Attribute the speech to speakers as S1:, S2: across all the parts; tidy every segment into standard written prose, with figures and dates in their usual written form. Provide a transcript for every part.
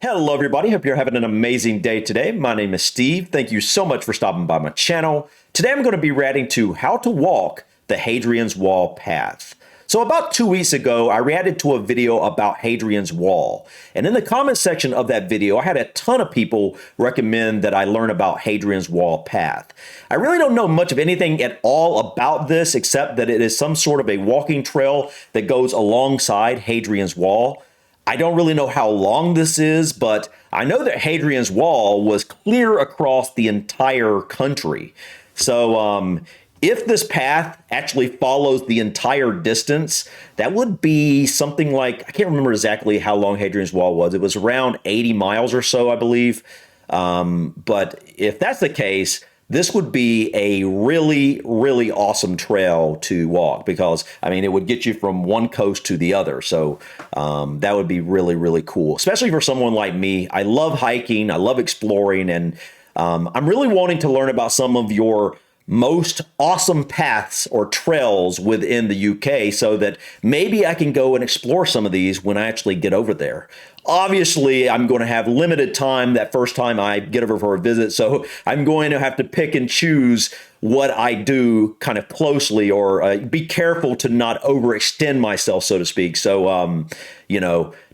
S1: Hello, everybody. Hope you're having an amazing day today. My name is Steve. Thank you so much for stopping by my channel. Today, I'm going to be reacting to how to walk the Hadrian's Wall path. So about 2 weeks ago, I reacted to a video about Hadrian's Wall. And in the comment section of that video, I had a ton of people recommend that I learn about Hadrian's Wall path. I really don't know much of anything at all about this, except that it is some sort of a walking trail that goes alongside Hadrian's Wall. I don't really know how long this is, but I know that Hadrian's Wall was clear across the entire country. So if this path actually follows the entire distance, that would be something like, I can't remember exactly how long Hadrian's Wall was. It was around 80 miles or so, I believe. But if that's the case, this would be a really, really awesome trail to walk because, I mean, it would get you from one coast to the other. So that would be really, really cool, especially for someone like me. I love hiking. I love exploring. And I'm really wanting to learn about some of your most awesome paths or trails within the UK so that maybe I can go and explore some of these when I actually get over there. Obviously, I'm going to have limited time that first time I get over for a visit, so I'm going to have to pick and choose what I do kind of closely or be careful to not overextend myself, so to speak. So,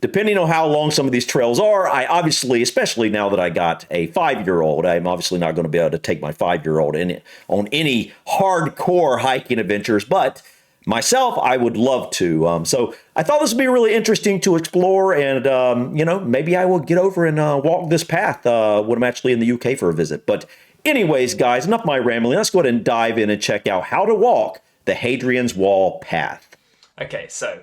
S1: depending on how long some of these trails are, I obviously, especially now that I got a 5-year-old, I'm obviously not going to be able to take my 5-year-old on any hardcore hiking adventures, but myself, I would love to. So I thought this would be really interesting to explore, and maybe I will get over and walk this path when I'm actually in the UK for a visit. But anyways, guys, enough of my rambling. Let's go ahead and dive in and check out how to walk the Hadrian's Wall path.
S2: Okay, so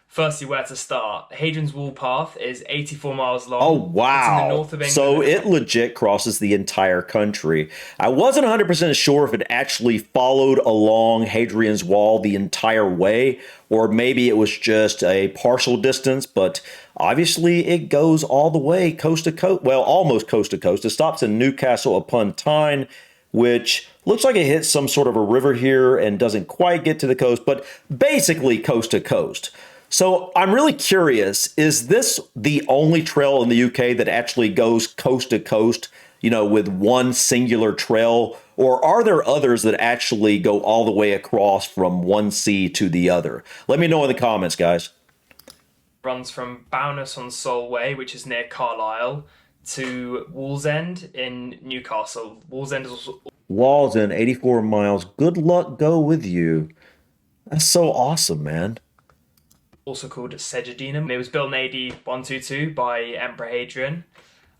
S2: firstly, where to start? Hadrian's Wall path is 84 miles long.
S1: Oh, wow.
S2: It's in the north of England.
S1: So it legit crosses the entire country. I wasn't 100% sure if it actually followed along Hadrian's Wall the entire way, or maybe it was just a partial distance, but obviously it goes all the way coast to coast. Well, almost coast to coast. It stops in Newcastle upon Tyne, which looks like it hits some sort of a river here and doesn't quite get to the coast, but basically coast to coast. So I'm really curious, is this the only trail in the UK that actually goes coast to coast, with one singular trail? Or are there others that actually go all the way across from one sea to the other? Let me know in the comments, guys.
S2: Runs from Bowness-on-Solway, which is near Carlisle, to Wallsend in Newcastle. Wallsend is also...
S1: Wallsend, 84 miles. Good luck go with you. That's so awesome, man.
S2: Also called Segedinum. It was built in AD 122 by Emperor Hadrian,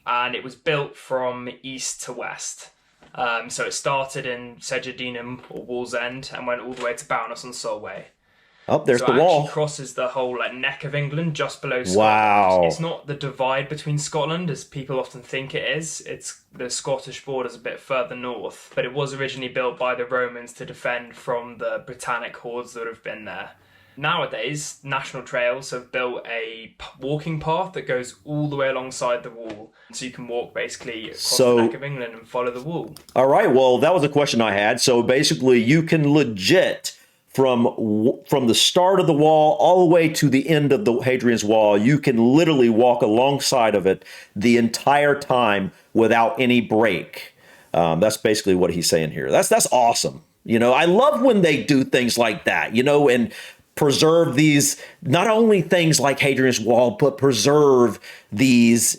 S2: and it was built from east to west. So it started in Segedinum or Wallsend and went all the way to Bowness-on-Solway.
S1: Oh, there's
S2: so
S1: the wall.
S2: It actually crosses the whole neck of England just below Scotland.
S1: Wow.
S2: It's not the divide between Scotland as people often think it is. It's the Scottish border's a bit further north, but it was originally built by the Romans to defend from the Britannic hordes that have been there. Nowadays, National Trails have built a walking path that goes all the way alongside the wall. So you can walk basically across the neck of England and follow the wall.
S1: All right, well, that was a question I had. So basically, you can legit, from the start of the wall all the way to the end of the Hadrian's Wall, you can literally walk alongside of it the entire time without any break. That's basically what he's saying here. That's awesome. I love when they do things like that, and preserve these, not only things like Hadrian's Wall, but preserve these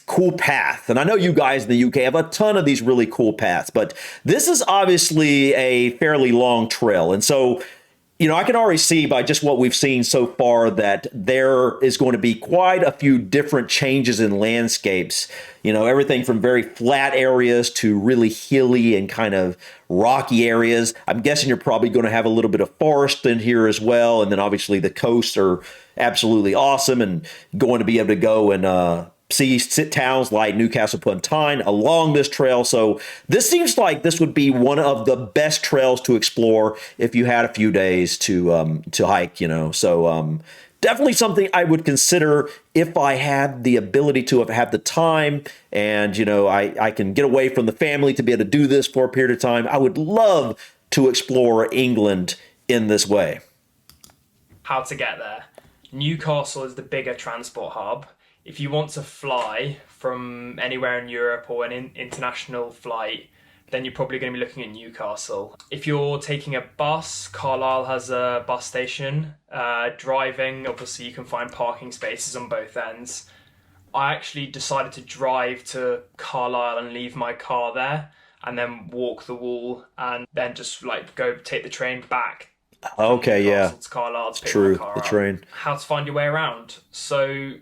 S1: cool paths. And I know you guys in the UK have a ton of these really cool paths, but this is obviously a fairly long trail. And so, I can already see by just what we've seen so far that there is going to be quite a few different changes in landscapes. Everything from very flat areas to really hilly and kind of rocky areas. I'm guessing you're probably going to have a little bit of forest in here as well. And then obviously the coasts are absolutely awesome and going to be able to go and see towns like Newcastle upon Tyne along this trail. So this seems like this would be one of the best trails to explore if you had a few days to hike, So definitely something I would consider if I had the ability to, if I had the time and, I can get away from the family to be able to do this for a period of time. I would love to explore England in this way.
S2: How to get there. Newcastle is the bigger transport hub. if you want to fly from anywhere in Europe or an international flight, then you're probably going to be looking at Newcastle. If you're taking a bus, Carlisle has a bus station. Driving, obviously you can find parking spaces on both ends. I actually decided to drive to Carlisle and leave my car there and then walk the wall and then just like go take the train back.
S1: Okay, yeah.
S2: To Carlisle to pick
S1: True,
S2: my car
S1: the
S2: up.
S1: train.
S2: How to find your way around. So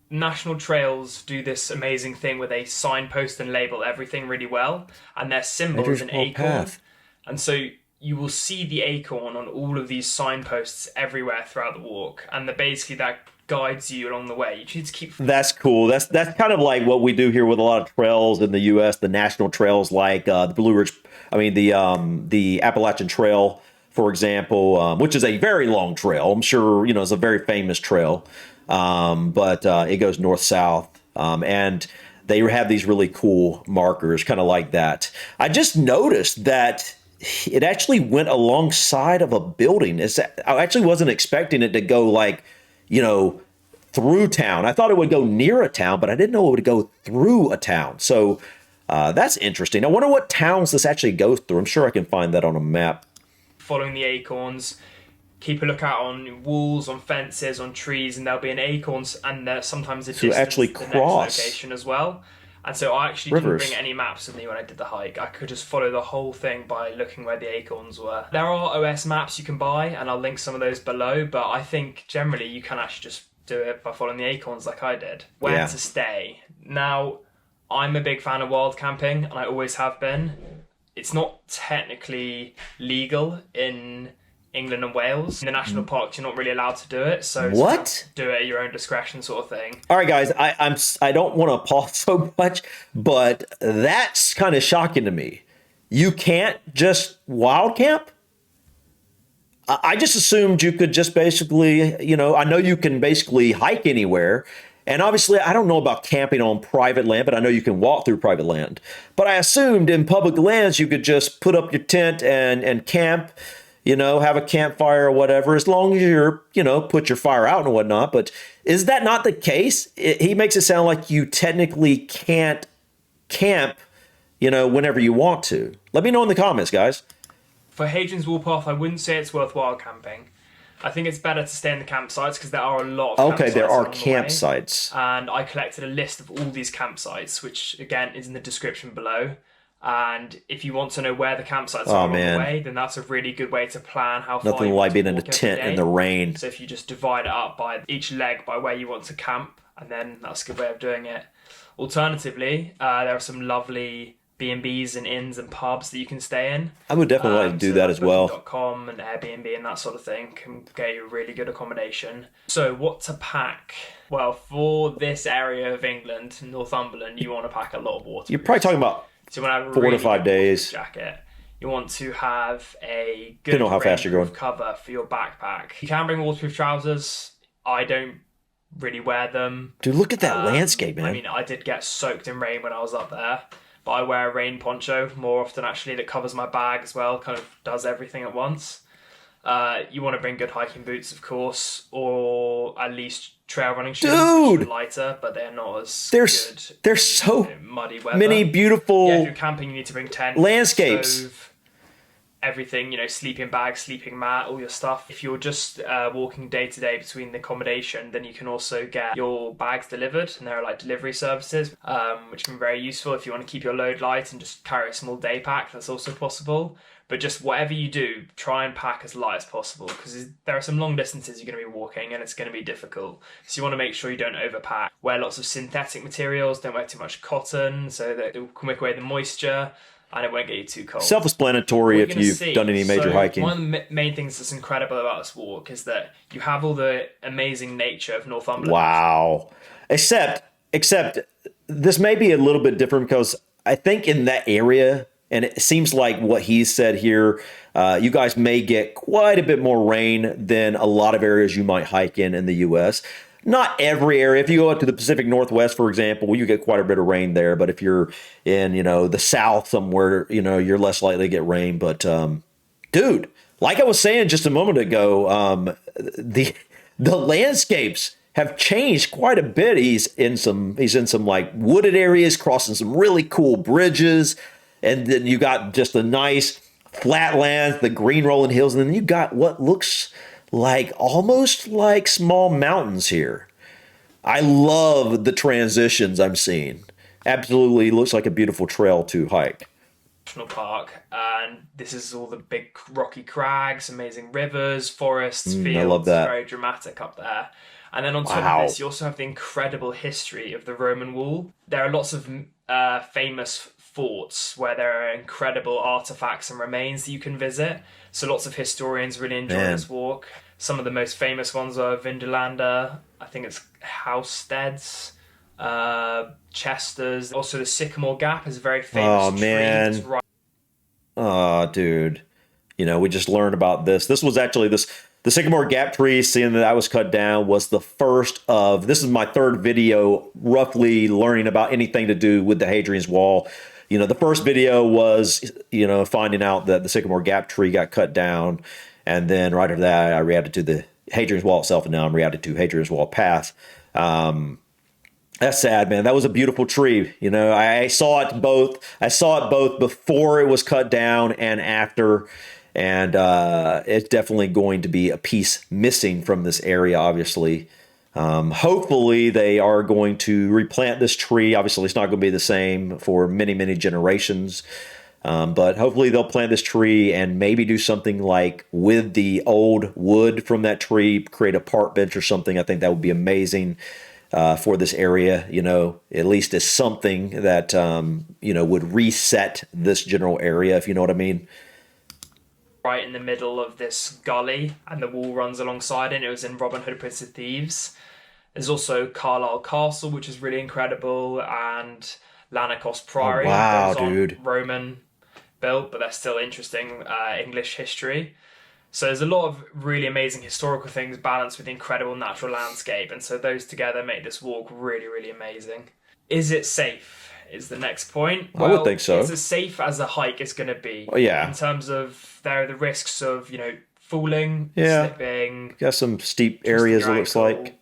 S2: National Trails do this amazing thing where they signpost and label everything really well, and their symbol is an
S1: Hadrian's Wall
S2: acorn.
S1: Path.
S2: And so you will see the acorn on all of these signposts everywhere throughout the walk, and basically that guides you along the way. You need to keep.
S1: That's cool. That's kind of like what we do here with a lot of trails in the U.S. The national trails, like the Blue Ridge. I mean the Appalachian Trail, for example, which is a very long trail. I'm sure it's a very famous trail. But it goes north-south, and they have these really cool markers, kind of like that. I just noticed that it actually went alongside of a building. I actually wasn't expecting it to go like, through town. I thought it would go near a town, but I didn't know it would go through a town. So that's interesting. I wonder what towns this actually goes through. I'm sure I can find that on a map.
S2: Following the acorns. Keep a lookout on walls, on fences, on trees, and there'll be an acorns and there's sometimes a distance
S1: actually
S2: to the
S1: cross
S2: next location as well. And so I actually
S1: rivers.
S2: didn't bring any maps with me when I did the hike. I could just follow the whole thing by looking where the acorns were. There are OS maps you can buy, and I'll link some of those below, but I think generally you can actually just do it by following the acorns like I did. Where to stay. Now, I'm a big fan of wild camping, and I always have been. It's not technically legal in England and Wales. In the national parks, you're not really allowed to do it. So
S1: what?
S2: Do it at your own discretion, sort of thing.
S1: All right, guys. I don't want to pause so much, but that's kind of shocking to me. You can't just wild camp? I just assumed you could just basically, I know you can basically hike anywhere. And obviously, I don't know about camping on private land, but I know you can walk through private land. But I assumed in public lands, you could just put up your tent and camp, have a campfire or whatever, as long as you're, put your fire out and whatnot. But is that not the case? He makes it sound like you technically can't camp, whenever you want to. Let me know in the comments, guys.
S2: For Hadrian's Wall Path, I wouldn't say it's worthwhile camping. I think it's better to stay in the campsites because there are a lot of campsites.
S1: Okay, there are
S2: along the
S1: campsites.
S2: way. And I collected a list of all these campsites, which again is in the description below. And if you want to know where the campsites are along the way, then that's a really good way to plan how far
S1: Nothing
S2: you
S1: like
S2: want
S1: being
S2: to
S1: in a
S2: walk every
S1: tent
S2: day.
S1: in the rain.
S2: So if you just divide it up by each leg by where you want to camp, and then that's a good way of doing it. Alternatively, there are some lovely B&Bs and inns and pubs that you can stay in.
S1: I would definitely like to do that as well.
S2: Booking.com and Airbnb and that sort of thing can get you a really good accommodation. So what to pack? Well, for this area of England, Northumberland, you want to pack a lot of water.
S1: You're probably talking about
S2: so when I have
S1: 4 to 5 days.
S2: Jacket. You want to have a good
S1: Depending on how fast you're going.
S2: cover for your backpack. You can bring waterproof trousers. I don't really wear them.
S1: Dude, look at that landscape, man.
S2: I mean, I did get soaked in rain when I was up there. But I wear a rain poncho more often, actually, that covers my bag as well, kind of does everything at once. You want to bring good hiking boots, of course, or at least trail running shoes, which are lighter, but they're not as good.
S1: There's so
S2: muddy weather.
S1: many beautiful
S2: if you're camping, you need to bring tent,
S1: landscapes.
S2: Stove, everything, sleeping bag, sleeping mat, all your stuff. If you're just walking day to day between the accommodation, then you can also get your bags delivered, and there are like delivery services, which can be very useful if you want to keep your load light and just carry a small day pack. That's also possible. But just whatever you do, try and pack as light as possible, because there are some long distances you're going to be walking and it's going to be difficult. So you want to make sure you don't overpack. Wear lots of synthetic materials, don't wear too much cotton so that it will wick away the moisture and it won't get you too cold.
S1: Self-explanatory if you've done any major hiking.
S2: One of the main things that's incredible about this walk is that you have all the amazing nature of Northumberland.
S1: Wow. Except this may be a little bit different because I think in that area, and it seems like what he said here, you guys may get quite a bit more rain than a lot of areas you might hike in the U.S. Not every area. If you go out to the Pacific Northwest, for example, you get quite a bit of rain there. But if you're in, the South somewhere, you're less likely to get rain. But, dude, like I was saying just a moment ago, the landscapes have changed quite a bit. He's in some like wooded areas, crossing some really cool bridges, and then you got just the nice flatlands, the green rolling hills, and then you got what looks like almost like small mountains here. I love the transitions I'm seeing. Absolutely looks like a beautiful trail to hike.
S2: National Park, and this is all the big rocky crags, amazing rivers, forests,
S1: I love
S2: fields,
S1: that.
S2: very dramatic up there. And then on top
S1: Wow.
S2: of this, you also have the incredible history of the Roman wall. There are lots of famous forts where there are incredible artifacts and remains that you can visit. So lots of historians really enjoy this walk. Some of the most famous ones are Vindolanda, I think it's Housesteads, Chester's. Also, the Sycamore Gap is a very famous tree. That's right.
S1: Oh, dude. You know, we just learned about this. This was actually the Sycamore Gap tree, seeing that was cut down, was the first of, this is my third video roughly learning about anything to do with the Hadrian's Wall. You know, the first video was, you know, finding out that the Sycamore Gap tree got cut down. And then right after that, I reacted to the Hadrian's Wall itself, and now I'm reacting to Hadrian's Wall Path. That's sad, man. That was a beautiful tree. You know, I saw it both. I saw it both before it was cut down and after. And it's definitely going to be a piece missing from this area, obviously. Hopefully they are going to replant this tree. Obviously, it's not going to be the same for many, many generations. But hopefully they'll plant this tree and maybe do something like with the old wood from that tree, create a park bench or something. I think that would be amazing for this area, you know, at least as something that, you know, would reset this general area, if you know what I mean.
S2: Right in the middle of this gully, and the wall runs alongside it. And it was in Robin Hood, Prince of Thieves. There's also Carlisle Castle, which is really incredible, and Lanercost Priory.
S1: Oh, wow,
S2: those aren't
S1: dude.
S2: Roman built, but they're still interesting English history. So there's a lot of really amazing historical things balanced with incredible natural landscape, and so those together make this walk really, really amazing. Is it safe? Is the next point.
S1: I would think so.
S2: It's as safe as a hike is going to be.
S1: Oh, yeah.
S2: In terms of there are the risks of, you know, falling,
S1: Yeah.
S2: slipping.
S1: Got some steep areas, it looks like.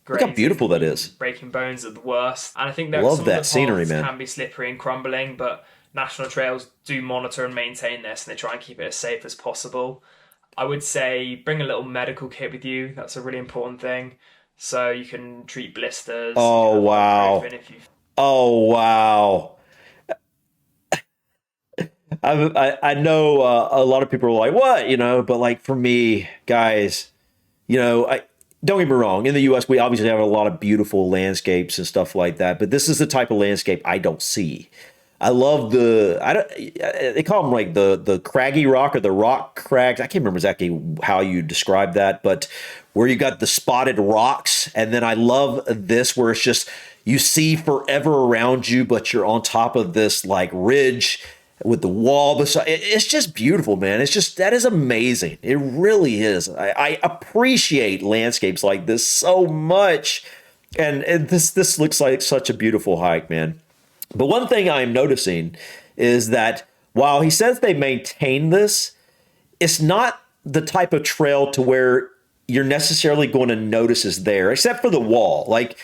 S1: Look how beautiful that is.
S2: Breaking bones are the worst. And I think that
S1: Love
S2: some
S1: that
S2: of the
S1: scenery,
S2: paths
S1: man.
S2: can be slippery and crumbling, but National Trails do monitor and maintain this, and they try and keep it as safe as possible. I would say bring a little medical kit with you. That's a really important thing. So you can treat blisters.
S1: Oh, wow. Oh, wow. I know a lot of people are like, what, you know, but like for me, guys, you know, don't get me wrong. In the U.S., we obviously have a lot of beautiful landscapes and stuff like that, but this is the type of landscape I don't see. I love they call them like the craggy rock or the rock crags. I can't remember exactly how you describe that, but where you got the spotted rocks. And then I love this where it's just, you see forever around you, but you're on top of this like ridge with the wall beside. It's just beautiful, man. It's just, that is amazing. It really is. I appreciate landscapes like this so much. And this looks like such a beautiful hike, man. But one thing I'm noticing is that while he says they maintain this, it's not the type of trail to where you're necessarily going to notice is there, except for the wall. Like,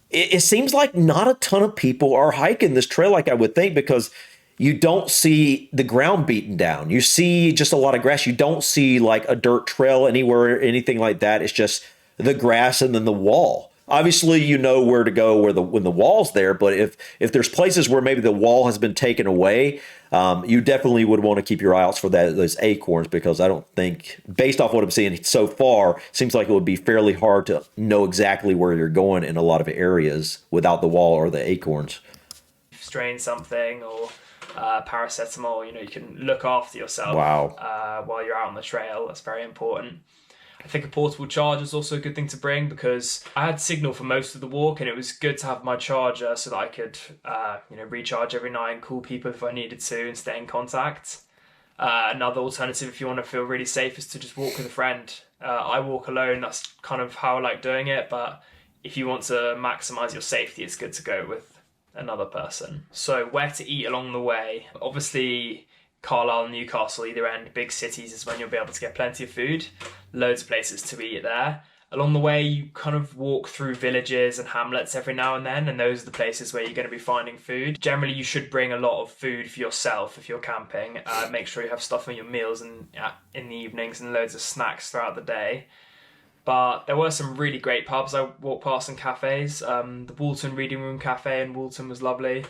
S1: it seems like not a ton of people are hiking this trail like I would think, because you don't see the ground beaten down. You see just a lot of grass. You don't see like a dirt trail anywhere, anything like that. It's just the grass and then the wall. Obviously, you know where to go when the wall's there, but if there's places where maybe the wall has been taken away, you definitely would want to keep your eye out for those acorns, because I don't think, based off what I'm seeing so far, seems like it would be fairly hard to know exactly where you're going in a lot of areas without the wall or the acorns.
S2: Strain something or paracetamol, you know, you can look after yourself.
S1: Wow.
S2: While you're out on the trail. That's very important. I think a portable charger is also a good thing to bring, because I had signal for most of the walk, and it was good to have my charger so that I could, you know, recharge every night and call people if I needed to and stay in contact. Another alternative, if you want to feel really safe, is to just walk with a friend. I walk alone. That's kind of how I like doing it. But if you want to maximize your safety, it's good to go with another person. So where to eat along the way? Obviously, Carlisle and Newcastle, either end, big cities is when you'll be able to get plenty of food. Loads of places to eat there. Along the way, you kind of walk through villages and hamlets every now and then, and those are the places where you're going to be finding food. Generally, you should bring a lot of food for yourself if you're camping. Make sure you have stuff for your meals in the evenings and loads of snacks throughout the day. But there were some really great pubs I walked past and cafes. The Walton Reading Room Cafe in Walton was lovely.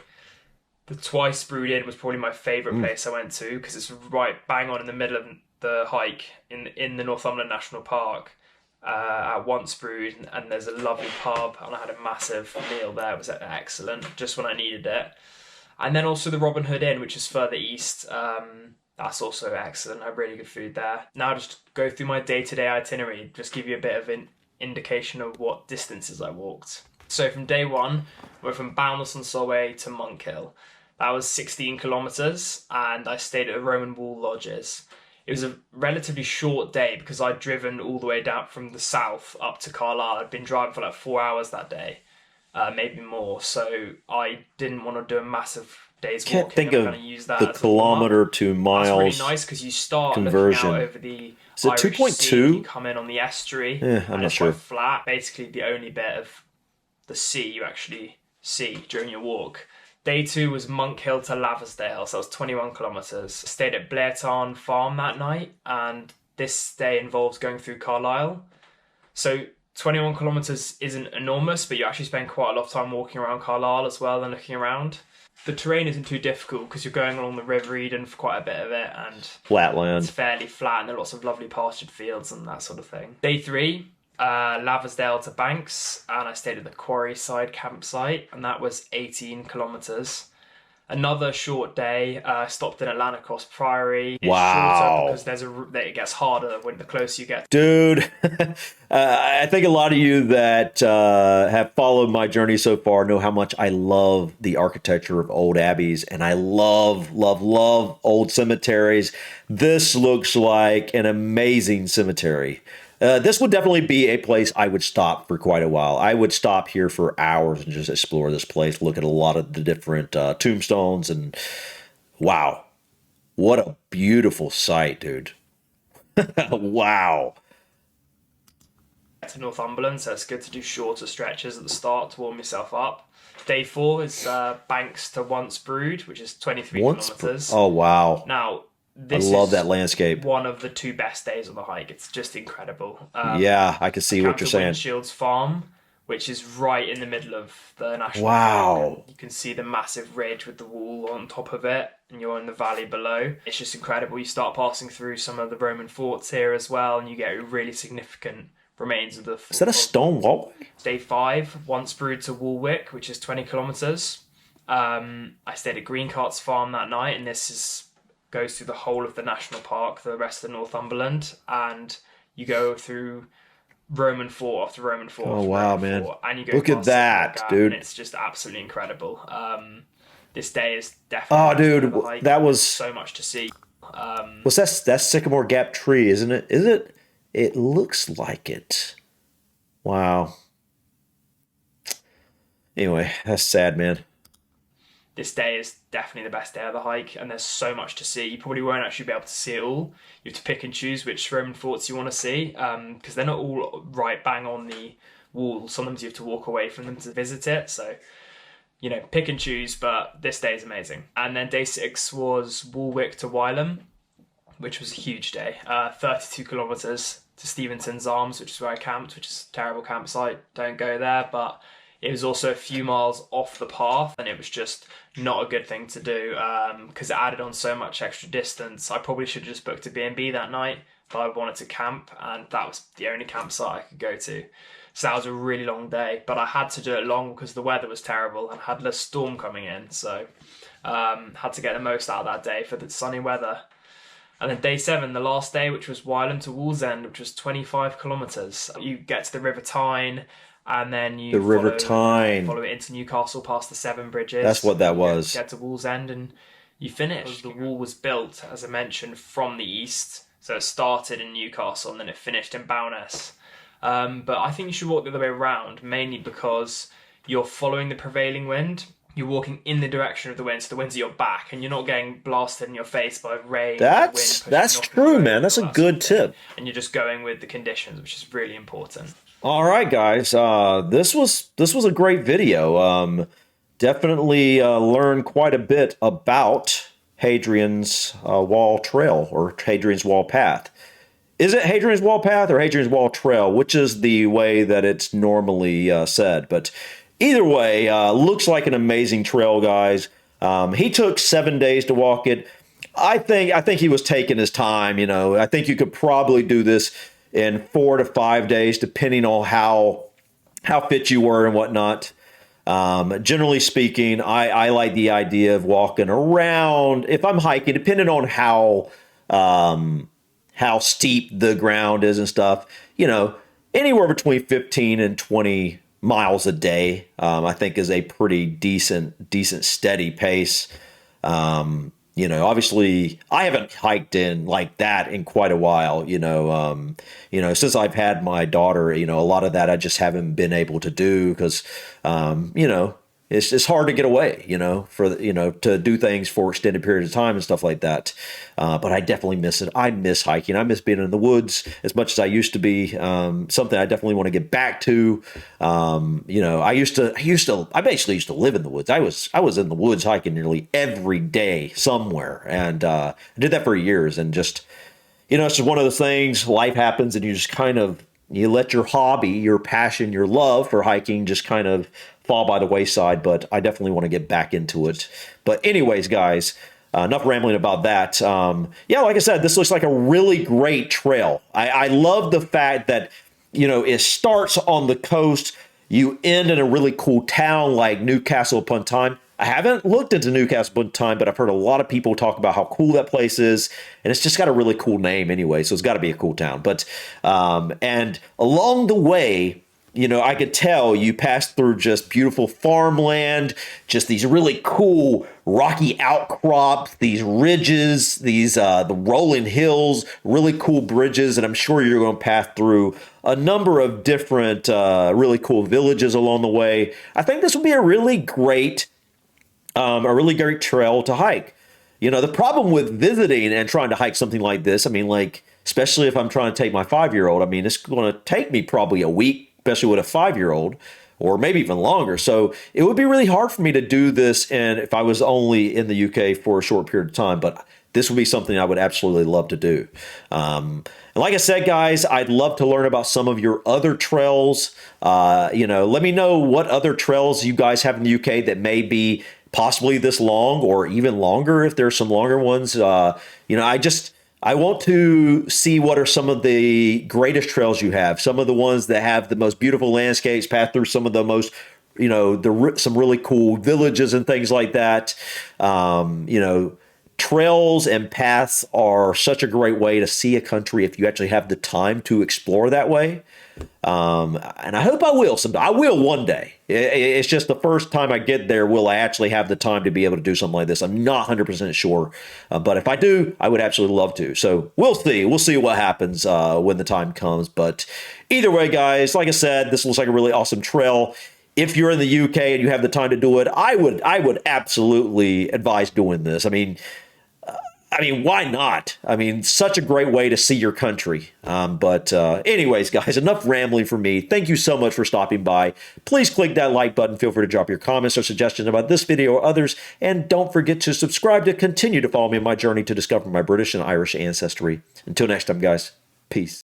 S2: The Twice Brewed Inn was probably my favourite place I went to because it's right bang on in the middle of the hike in the Northumberland National Park. At Once Brewed, and there's a lovely pub, and I had a massive meal there. It was excellent, just when I needed it. And then also the Robin Hood Inn, which is further east. That's also excellent. I had really good food there. Now I'll just go through my day-to-day itinerary, just give you a bit of an indication of what distances I walked. So from day one, we're from Boundless on Solway to Monkhill. That was 16 kilometres, and I stayed at the Roman Wall Lodges. It was a relatively short day because I'd driven all the way down from the south up to Carlisle. I'd been driving for like 4 hours that day, maybe more. So I didn't want to do a massive day's walking.
S1: Can't think of
S2: use that
S1: the kilometer to miles.
S2: That's really nice because you start
S1: conversion.
S2: looking out over the
S1: Is it
S2: Irish
S1: 2.2?
S2: Sea. You come in on the estuary.
S1: I'm not sure.
S2: Quite flat. Basically, the only bit of the sea you actually see during your walk. Day 2 was Monkhill to Laversdale, so that was 21 kilometres. Stayed at Blairtarn Farm that night, and this day involves going through Carlisle. So 21 kilometres isn't enormous, but you actually spend quite a lot of time walking around Carlisle as well and looking around. The terrain isn't too difficult because you're going along the River Eden for quite a bit of it, and
S1: flatland.
S2: It's fairly flat, and there are lots of lovely pastured fields and that sort of thing. Day 3, Laversdale to Banks, and I stayed at the Quarry Side campsite, and that was 18 kilometres. Another short day. Stopped in at Lanercost Priory. It's shorter because it gets harder when the closer you get.
S1: Dude, I think a lot of you that have followed my journey so far know how much I love the architecture of old abbeys, and I love old cemeteries. This looks like an amazing cemetery. This would definitely be a place I would stop for quite a while. I would stop here for hours and just explore this place, look at a lot of the different tombstones, and wow, what a beautiful sight, dude. Wow.
S2: To Northumberland, so it's good to do shorter stretches at the start to warm yourself up. Day 4 is Banks to Once Brewed, which is 23 kilometres.
S1: Oh, wow.
S2: Now,
S1: I love that landscape.
S2: One of the 2 best days of the hike. It's just incredible.
S1: Yeah, I can see what you're saying.
S2: Windshields Farm, which is right in the middle of the national
S1: park.
S2: You can see the massive ridge with the wall on top of it, and you're in the valley below. It's just incredible. You start passing through some of the Roman forts here as well, and you get really significant remains of the...
S1: Is that a stone wall?
S2: Day 5, Once Brewed to Woolwick, which is 20 kilometres. I stayed at Greencarts Farm that night, and this goes through the whole of the national park, the rest of Northumberland, and you go through Roman fort after Roman fort.
S1: Oh wow, man!
S2: Fort, and you go
S1: look at that, dude!
S2: And it's just absolutely incredible. This day is definitely.
S1: Oh, dude, that was
S2: so much to see.
S1: What's that? That's Sycamore Gap tree, isn't it? Is it? It looks like it. Wow. Anyway, that's sad, man.
S2: This day is definitely the best day of the hike, and there's so much to see. You probably won't actually be able to see it all. You have to pick and choose which Roman forts you want to see, because they're not all right bang on the wall. Sometimes you have to walk away from them to visit it, so, pick and choose, but this day is amazing. And then day 6 was Woolwick to Wylam, which was a huge day. 32 kilometres to Stevenson's Arms, which is where I camped, which is a terrible campsite. Don't go there, but... It was also a few miles off the path, and it was just not a good thing to do because it added on so much extra distance. I probably should have just booked a B&B that night, but I wanted to camp, and that was the only campsite I could go to. So that was a really long day, but I had to do it long because the weather was terrible and had a storm coming in, so had to get the most out of that day for the sunny weather. And then day 7, the last day, which was Wylam to Wallsend, which was 25 kilometres. You get to the River Tyne, and then you follow it into Newcastle past the 7 bridges.
S1: That's what that was.
S2: Get to Wallsend and you finish. The wall was built, as I mentioned, from the east. So it started in Newcastle and then it finished in Bowness. But I think you should walk the other way around, mainly because you're following the prevailing wind. You're walking in the direction of the wind, so the wind's at your back, and you're not getting blasted in your face by rain.
S1: That's true, man. That's a good tip.
S2: And you're just going with the conditions, which is really important.
S1: All right, guys. This was a great video. Definitely learned quite a bit about Hadrian's Wall Trail or Hadrian's Wall Path. Is it Hadrian's Wall Path or Hadrian's Wall Trail? Which is the way that it's normally said? But either way, looks like an amazing trail, guys. He took 7 days to walk it. I think he was taking his time. I think you could probably do this in 4 to 5 days, depending on how fit you were and whatnot. Generally speaking, I like the idea of walking around if I'm hiking, depending on how steep the ground is and stuff. Anywhere between 15 and 20 miles a day, I think is a pretty decent, steady pace. Obviously I haven't hiked in like that in quite a while, since I've had my daughter, a lot of that I just haven't been able to do because, it's hard to get away, to do things for extended periods of time and stuff like that. But I definitely miss it. I miss hiking. I miss being in the woods as much as I used to be. Something I definitely want to get back to. I basically used to live in the woods. I was in the woods hiking nearly every day somewhere. And, I did that for years and just, it's just one of those things. Life happens and you just you let your hobby, your passion, your love for hiking just kind of fall by the wayside, but I definitely want to get back into it. But anyways, guys, enough rambling about that. Like I said, this looks like a really great trail. I love the fact that, it starts on the coast. You end in a really cool town like Newcastle upon Tyne. I haven't looked into Newcastle upon Tyne, but I've heard a lot of people talk about how cool that place is, and it's just got a really cool name anyway, so it's got to be a cool town. But and along the way, I could tell you passed through just beautiful farmland, just these really cool rocky outcrops, these ridges, the rolling hills, really cool bridges, and I'm sure you're going to pass through a number of different really cool villages along the way. I think this would be a really great trail to hike. The problem with visiting and trying to hike something like this, especially if I'm trying to take my 5-year-old, it's going to take me probably a week, especially with a 5-year-old, or maybe even longer. So it would be really hard for me to do this and if I was only in the UK for a short period of time, but this would be something I would absolutely love to do. And like I said, guys, I'd love to learn about some of your other trails. Let me know what other trails you guys have in the UK that may be possibly this long or even longer if there's some longer ones. I want to see what are some of the greatest trails you have, some of the ones that have the most beautiful landscapes, pass through some of the most, some really cool villages and things like that. Trails and paths are such a great way to see a country if you actually have the time to explore that way. And I hope I will someday. I will one day. It's just the first time I get there, will I actually have the time to be able to do something like this? I'm not 100% sure. But if I do, I would absolutely love to. So we'll see. We'll see what happens when the time comes. But either way, guys, like I said, this looks like a really awesome trail. If you're in the UK and you have the time to do it, I would absolutely advise doing this. Why not? Such a great way to see your country. But anyways, guys, enough rambling for me. Thank you so much for stopping by. Please click that like button. Feel free to drop your comments or suggestions about this video or others. And don't forget to subscribe to continue to follow me on my journey to discover my British and Irish ancestry. Until next time, guys, peace.